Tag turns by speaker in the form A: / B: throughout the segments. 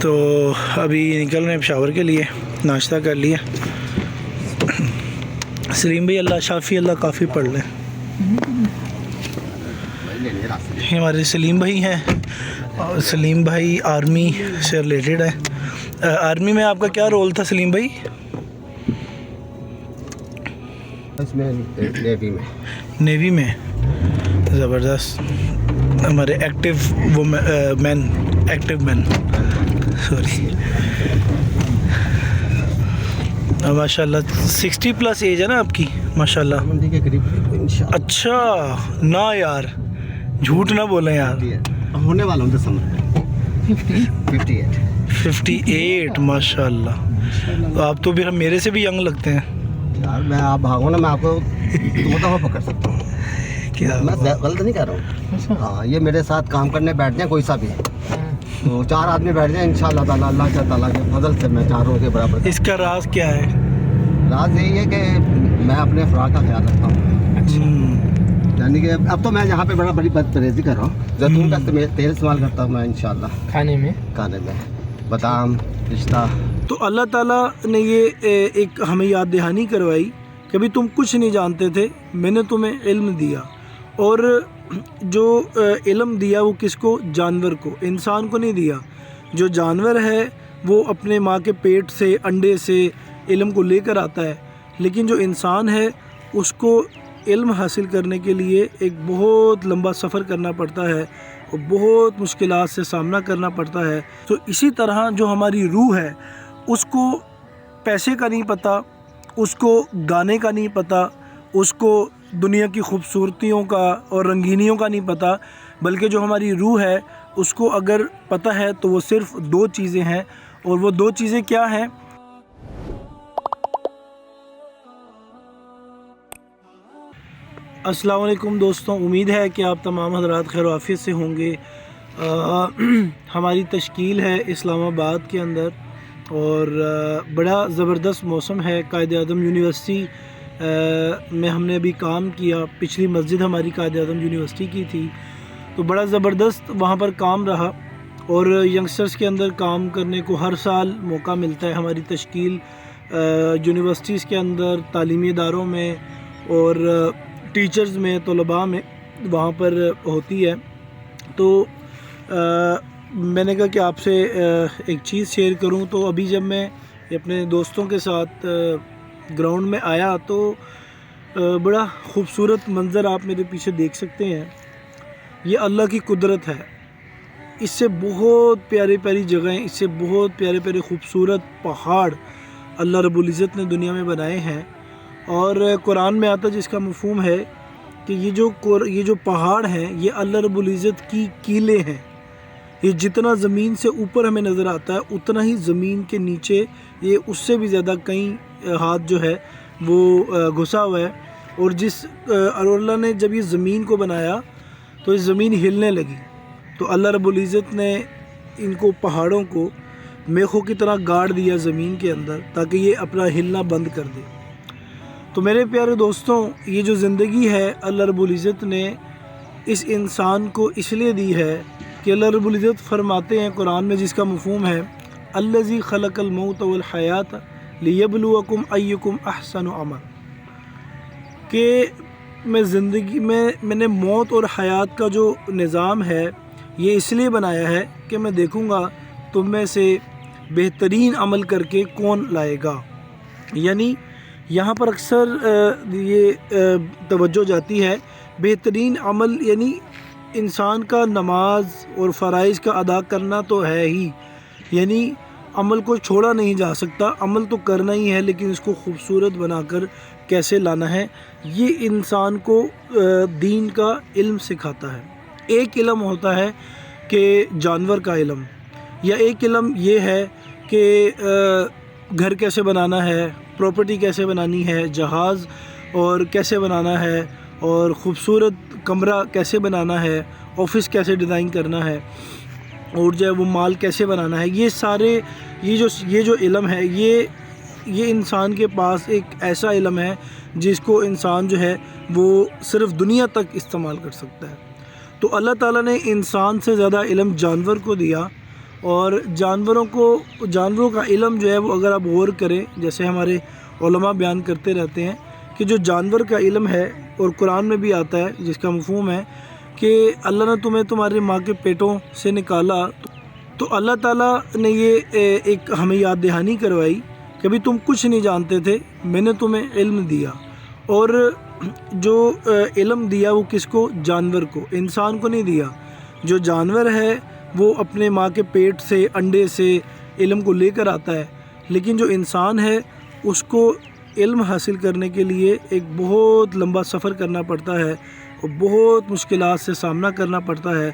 A: تو ابھی نکل رہے ہیں پشاور کے لیے، ناشتہ کر لیا۔ سلیم بھائی اللہ شافی اللہ کافی پڑھ لیں۔ یہ ہمارے سلیم بھائی ہیں، اور سلیم بھائی آرمی سے ریلیٹڈ ہے۔ آرمی میں آپ کا کیا رول تھا سلیم بھائی؟
B: اس میں
A: نیوی میں زبردست، ہمارے ایکٹیو مین سوری، ماشاء اللہ 60+ ایج ہے نا آپ کی ماشاء اللہ۔
B: کے قریب
A: اچھا نہ یار، جھوٹ نہ بولیں یار۔
B: ہونے والا ہوں دسمبر
A: 58 ماشاء اللہ، تو آپ تو پھر میرے سے بھی ینگ لگتے ہیں
B: یار۔ میں آپ بھاگو نا، میں آپ کو دو دفعہ پکڑ سکتا ہوں، میں غلط نہیں کہہ رہا ہوں۔ ہاں یہ میرے ساتھ کام کرنے بیٹھ جائیں کوئی سا بھی، تو 4 آدمی بیٹھ جائیں انشاءاللہ تعالیٰ، اللہ تعالیٰ کے فضل سے میں چاروں کے برابر۔
A: اس کا راز کیا ہے؟
B: راز یہی ہے کہ میں اپنے خوراک کا خیال رکھتا ہوں، یعنی کہ اب تو میں یہاں پہ بڑی بد پرہیزی کر رہا ہوں۔ زیتون کا تیل استعمال کرتا ہوں میں انشاءاللہ کھانے میں بادام پستہ۔
A: تو اللہ تعالیٰ نے یہ ایک ہمیں یاد دہانی کروائی کہ ابھی تم کچھ نہیں جانتے تھے، میں نے تمہیں علم دیا، اور جو علم دیا وہ کس کو؟ جانور کو، انسان کو نہیں دیا۔ جو جانور ہے وہ اپنے ماں کے پیٹ سے، انڈے سے علم کو لے کر آتا ہے، لیکن جو انسان ہے اس کو علم حاصل کرنے کے لیے ایک بہت لمبا سفر کرنا پڑتا ہے اور بہت مشکلات سے سامنا کرنا پڑتا ہے۔ تو اسی طرح جو ہماری روح ہے اس کو پیسے کا نہیں پتہ، اس کو گانے کا نہیں پتہ، اس کو دنیا کی خوبصورتیوں کا اور رنگینیوں کا نہیں پتہ، بلکہ جو ہماری روح ہے اس کو اگر پتہ ہے تو وہ صرف 2 چیزیں ہیں، اور وہ 2 چیزیں کیا ہیں؟ السلام علیکم دوستوں، امید ہے کہ آپ تمام حضرات خیر و عافیت سے ہوں گے۔ ہماری تشکیل ہے اسلام آباد کے اندر، اور بڑا زبردست موسم ہے۔ قائد اعظم یونیورسٹی میں ہم نے ابھی کام کیا، پچھلی مسجد ہماری قائد اعظم یونیورسٹی کی تھی، تو بڑا زبردست وہاں پر کام رہا، اور ینگسٹرز کے اندر کام کرنے کو ہر سال موقع ملتا ہے۔ ہماری تشکیل یونیورسٹیز کے اندر، تعلیمی اداروں میں اور ٹیچرز میں، طلباء میں وہاں پر ہوتی ہے۔ تو میں نے کہا کہ آپ سے ایک چیز شیئر کروں۔ تو ابھی جب میں اپنے دوستوں کے ساتھ گراؤنڈ میں آیا تو بڑا خوبصورت منظر آپ میرے پیچھے دیکھ سکتے ہیں۔ یہ اللہ کی قدرت ہے، اس سے بہت پیاری جگہیں، اس سے بہت پیارے خوبصورت پہاڑ اللہ رب العزت نے دنیا میں بنائے ہیں۔ اور قرآن میں آتا جس کا مفہوم ہے کہ یہ جو پہاڑ ہیں یہ اللہ رب العزت کی کیلیں ہیں۔ یہ جتنا زمین سے اوپر ہمیں نظر آتا ہے اتنا ہی زمین کے نیچے یہ اس سے بھی زیادہ کئی ہاتھ جو ہے وہ گھسا ہوا ہے۔ اور اللہ نے جب یہ زمین کو بنایا تو یہ زمین ہلنے لگی، تو اللہ رب العزت نے ان کو پہاڑوں کو میخوں کی طرح گاڑ دیا زمین کے اندر تاکہ یہ اپنا ہلنا بند کر دے۔ تو میرے پیارے دوستوں، یہ جو زندگی ہے اللہ رب العزت نے اس انسان کو اس لیے دی ہے کہ اللہ رب العزت فرماتے ہیں قرآن میں جس کا مفہوم ہے الذی خلق الموت والحیات لیبلوکم ایکم احسن عملا، کہ میں نے موت اور حیات کا جو نظام ہے یہ اس لیے بنایا ہے کہ میں دیکھوں گا تم میں سے بہترین عمل کر کے کون لائے گا۔ یعنی یہاں پر اکثر یہ توجہ جاتی ہے، بہترین عمل یعنی انسان کا نماز اور فرائض کا ادا کرنا تو ہے ہی، یعنی عمل کو چھوڑا نہیں جا سکتا، عمل تو کرنا ہی ہے، لیکن اس کو خوبصورت بنا کر کیسے لانا ہے یہ انسان کو دین کا علم سکھاتا ہے۔ ایک علم ہوتا ہے کہ جانور کا علم، یا ایک علم یہ ہے کہ گھر کیسے بنانا ہے، پراپرٹی کیسے بنانی ہے، جہاز اور کیسے بنانا ہے، اور خوبصورت کمرہ کیسے بنانا ہے، آفس کیسے ڈیزائن کرنا ہے، اور جو ہے وہ مال کیسے بنانا ہے۔ یہ سارے یہ جو علم ہے یہ انسان کے پاس ایک ایسا علم ہے جس کو انسان جو ہے وہ صرف دنیا تک استعمال کر سکتا ہے۔ تو اللہ تعالیٰ نے انسان سے زیادہ علم جانور کو دیا، اور جانوروں کا علم جو ہے وہ اگر آپ غور کریں، جیسے ہمارے علماء بیان کرتے رہتے ہیں کہ جو جانور کا علم ہے، اور قرآن میں بھی آتا ہے جس کا مفہوم ہے کہ اللہ نے تمہیں تمہاری ماں کے پیٹوں سے نکالا، تو اللہ تعالیٰ نے یہ ایک ہمیں یاد دہانی کروائی کہ بھی تم کچھ نہیں جانتے تھے، میں نے تمہیں علم دیا۔ اور جو علم دیا وہ کس کو؟ جانور کو، انسان کو نہیں دیا۔ جو جانور ہے وہ اپنے ماں کے پیٹ سے، انڈے سے علم کو لے کر آتا ہے، لیکن جو انسان ہے اس کو علم حاصل کرنے کے لیے ایک بہت لمبا سفر کرنا پڑتا ہے اور بہت مشکلات سے سامنا کرنا پڑتا ہے،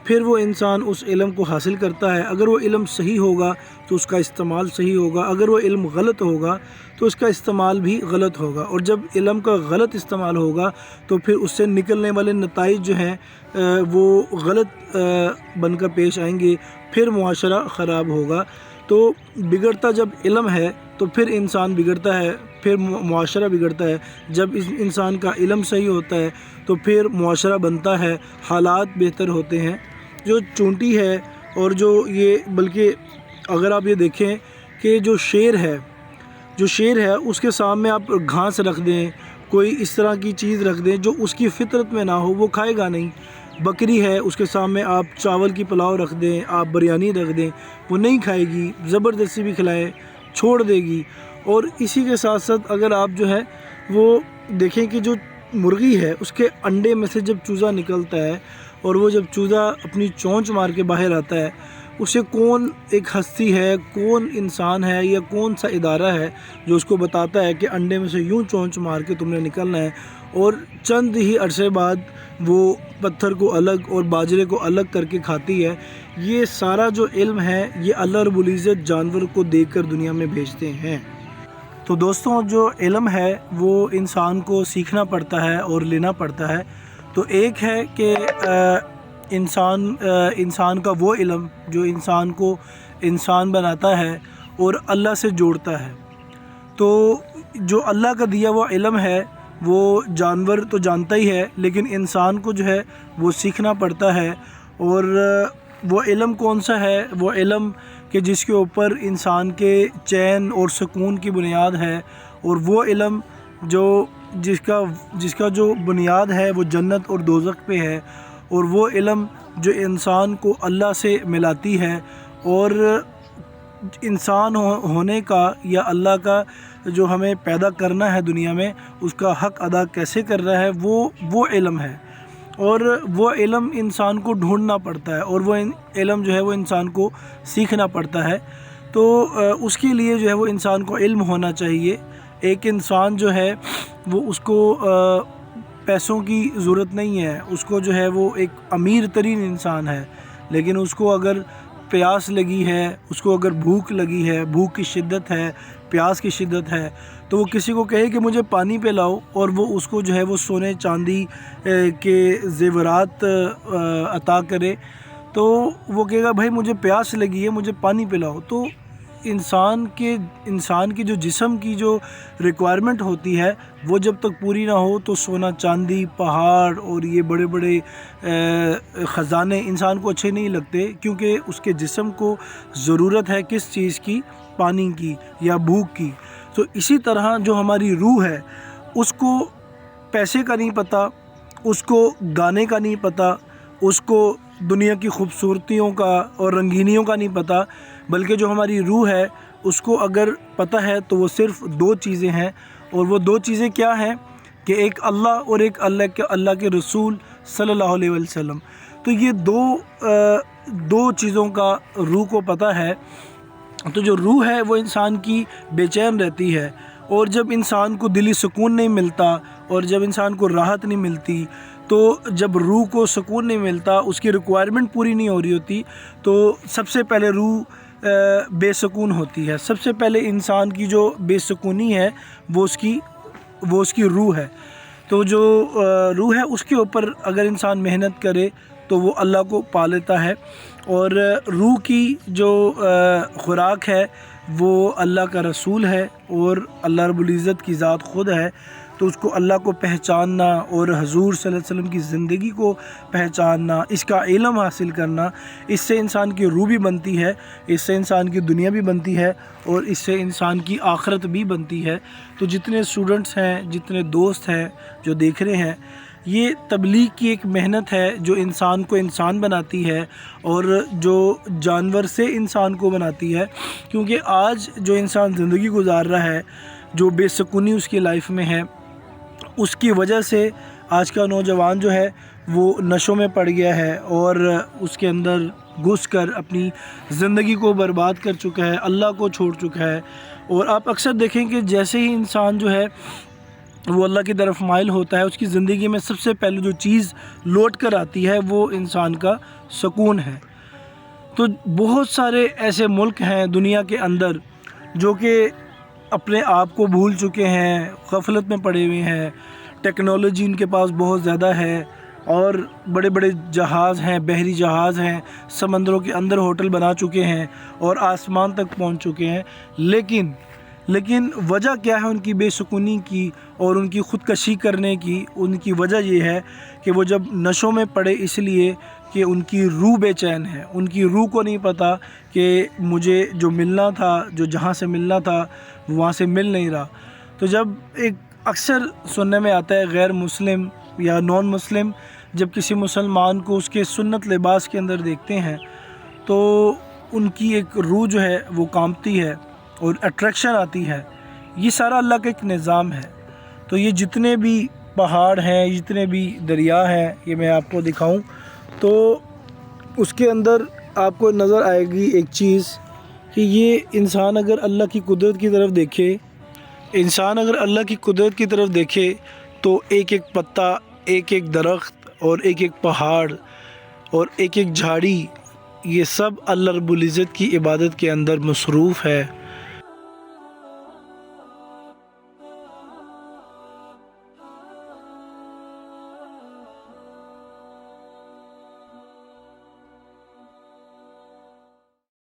A: پھر وہ انسان اس علم کو حاصل کرتا ہے۔ اگر وہ علم صحیح ہوگا تو اس کا استعمال صحیح ہوگا، اگر وہ علم غلط ہوگا تو اس کا استعمال بھی غلط ہوگا، اور جب علم کا غلط استعمال ہوگا تو پھر اس سے نکلنے والے نتائج جو ہیں وہ غلط بن کر پیش آئیں گے، پھر معاشرہ خراب ہوگا۔ تو بگڑتا جب علم ہے تو پھر انسان بگڑتا ہے، پھر معاشرہ بگڑتا ہے۔ جب اس انسان کا علم صحیح ہوتا ہے تو پھر معاشرہ بنتا ہے، حالات بہتر ہوتے ہیں۔ جو چونٹی ہے اور جو یہ، بلکہ اگر آپ یہ دیکھیں کہ جو شیر ہے اس کے سامنے آپ گھاس رکھ دیں، کوئی اس طرح کی چیز رکھ دیں جو اس کی فطرت میں نہ ہو، وہ کھائے گا نہیں۔ بکری ہے، اس کے سامنے آپ چاول کی پلاؤ رکھ دیں، آپ بریانی رکھ دیں، وہ نہیں کھائے گی، زبردستی بھی کھلائیں چھوڑ دے گی۔ اور اسی کے ساتھ ساتھ اگر آپ جو ہے وہ دیکھیں کہ جو مرغی ہے اس کے انڈے میں سے جب چوزا نکلتا ہے، اور وہ جب چوزا اپنی چونچ مار کے باہر آتا ہے، اسے کون ایک ہستی ہے، کون انسان ہے یا کون سا ادارہ ہے جو اس کو بتاتا ہے کہ انڈے میں سے یوں چونچ مار کے تم نے نکلنا ہے، اور چند ہی عرصے بعد وہ پتھر کو الگ اور باجرے کو الگ کر کے کھاتی ہے۔ یہ سارا جو علم ہے یہ اللہ رب العزت جانور کو دے کر دنیا میں بھیجتے ہیں۔ تو دوستوں، جو علم ہے وہ انسان کو سیکھنا پڑتا ہے اور لینا پڑتا ہے۔ تو ایک ہے کہ انسان کا وہ علم جو انسان کو انسان بناتا ہے اور اللہ سے جوڑتا ہے۔ تو جو اللہ کا دیا ہوا علم ہے وہ جانور تو جانتا ہی ہے، لیکن انسان کو جو ہے وہ سیکھنا پڑتا ہے۔ اور وہ علم کون سا ہے؟ وہ علم کہ جس کے اوپر انسان کے چین اور سکون کی بنیاد ہے، اور وہ علم جس کا جو بنیاد ہے وہ جنت اور دوزخ پہ ہے، اور وہ علم جو انسان کو اللہ سے ملاتی ہے، اور انسان ہونے کا یا اللہ کا جو ہمیں پیدا کرنا ہے دنیا میں اس کا حق ادا کیسے کر رہا ہے، وہ علم ہے۔ اور وہ علم انسان کو ڈھونڈنا پڑتا ہے، اور وہ علم جو ہے وہ انسان کو سیکھنا پڑتا ہے۔ تو اس کے لیے جو ہے وہ انسان کو علم ہونا چاہیے۔ ایک انسان جو ہے وہ اس کو پیسوں کی ضرورت نہیں ہے، اس کو جو ہے وہ ایک امیر ترین انسان ہے، لیکن اس کو اگر پیاس لگی ہے، اس کو اگر بھوک لگی ہے، بھوک کی شدت ہے، پیاس کی شدت ہے، تو وہ کسی کو کہے کہ مجھے پانی پلاؤ، اور وہ اس کو جو ہے وہ سونے چاندی کے زیورات عطا کرے، تو وہ کہے گا بھائی مجھے پیاس لگی ہے، مجھے پانی پلاؤ۔ تو انسان کی جو جسم کی جو ریکوائرمنٹ ہوتی ہے وہ جب تک پوری نہ ہو تو سونا چاندی، پہاڑ اور یہ بڑے بڑے خزانے انسان کو اچھے نہیں لگتے، کیونکہ اس کے جسم کو ضرورت ہے کس چیز کی؟ پانی کی یا بھوک کی۔ تو اسی طرح جو ہماری روح ہے اس کو پیسے کا نہیں پتہ، اس کو گانے کا نہیں پتہ، اس کو دنیا کی خوبصورتیوں کا اور رنگینیوں کا نہیں پتہ، بلکہ جو ہماری روح ہے اس کو اگر پتہ ہے تو وہ صرف دو چیزیں ہیں، اور وہ دو چیزیں کیا ہیں کہ ایک اللہ اور ایک اللہ کے رسول صلی اللہ علیہ وسلم۔ تو یہ دو چیزوں کا روح کو پتہ ہے۔ تو جو روح ہے وہ انسان کی بے چین رہتی ہے، اور جب انسان کو دلی سکون نہیں ملتا اور جب انسان کو راحت نہیں ملتی، تو جب روح کو سکون نہیں ملتا، اس کی ریکوائرمنٹ پوری نہیں ہو رہی ہوتی، تو سب سے پہلے روح بے سکون ہوتی ہے۔ سب سے پہلے انسان کی جو بے سکونی ہے وہ اس کی روح ہے۔ تو جو روح ہے اس کے اوپر اگر انسان محنت کرے تو وہ اللہ کو پا لیتا ہے، اور روح کی جو خوراک ہے وہ اللہ کا رسول ہے اور اللہ رب العزت کی ذات خود ہے۔ تو اس کو اللہ کو پہچاننا اور حضور صلی اللہ علیہ وسلم کی زندگی کو پہچاننا، اس کا علم حاصل کرنا، اس سے انسان کی روح بھی بنتی ہے، اس سے انسان کی دنیا بھی بنتی ہے، اور اس سے انسان کی آخرت بھی بنتی ہے۔ تو جتنے اسٹوڈنٹس ہیں، جتنے دوست ہیں جو دیکھ رہے ہیں، یہ تبلیغ کی ایک محنت ہے جو انسان کو انسان بناتی ہے اور جو جانور سے انسان کو بناتی ہے، کیونکہ آج جو انسان زندگی گزار رہا ہے، جو بے سکونی اس کی لائف میں ہے، اس کی وجہ سے آج کا نوجوان جو ہے وہ نشوں میں پڑ گیا ہے اور اس کے اندر گھس کر اپنی زندگی کو برباد کر چکا ہے، اللہ کو چھوڑ چکا ہے۔ اور آپ اکثر دیکھیں کہ جیسے ہی انسان جو ہے وہ اللہ کی طرف مائل ہوتا ہے، اس کی زندگی میں سب سے پہلے جو چیز لوٹ کر آتی ہے وہ انسان کا سکون ہے۔ تو بہت سارے ایسے ملک ہیں دنیا کے اندر جو کہ اپنے آپ کو بھول چکے ہیں، غفلت میں پڑے ہوئے ہیں، ٹیکنالوجی ان کے پاس بہت زیادہ ہے اور بڑے بڑے جہاز ہیں، بحری جہاز ہیں، سمندروں کے اندر ہوٹل بنا چکے ہیں اور آسمان تک پہنچ چکے ہیں، لیکن وجہ کیا ہے ان کی بے سکونی کی اور ان کی خودکشی کرنے کی؟ ان کی وجہ یہ ہے کہ وہ جب نشوں میں پڑے اس لیے کہ ان کی روح بے چین ہے، ان کی روح کو نہیں پتہ کہ مجھے جو ملنا تھا، جو جہاں سے ملنا تھا وہاں سے مل نہیں رہا۔ تو جب ایک اکثر سننے میں آتا ہے غیر مسلم یا نان مسلم جب کسی مسلمان کو اس کے سنت لباس کے اندر دیکھتے ہیں تو ان کی ایک روح جو ہے وہ کانپتی ہے اور اٹریکشن آتی ہے۔ یہ سارا اللہ کا ایک نظام ہے۔ تو یہ جتنے بھی پہاڑ ہیں، جتنے بھی دریا ہیں، یہ میں آپ کو دکھاؤں تو اس کے اندر آپ کو نظر آئے گی ایک چیز کہ یہ انسان اگر اللہ کی قدرت کی طرف دیکھے، تو ایک ایک پتا، ایک ایک درخت اور ایک ایک پہاڑ اور ایک ایک جھاڑی، یہ سب اللہ رب العزت کی عبادت کے اندر مصروف ہے۔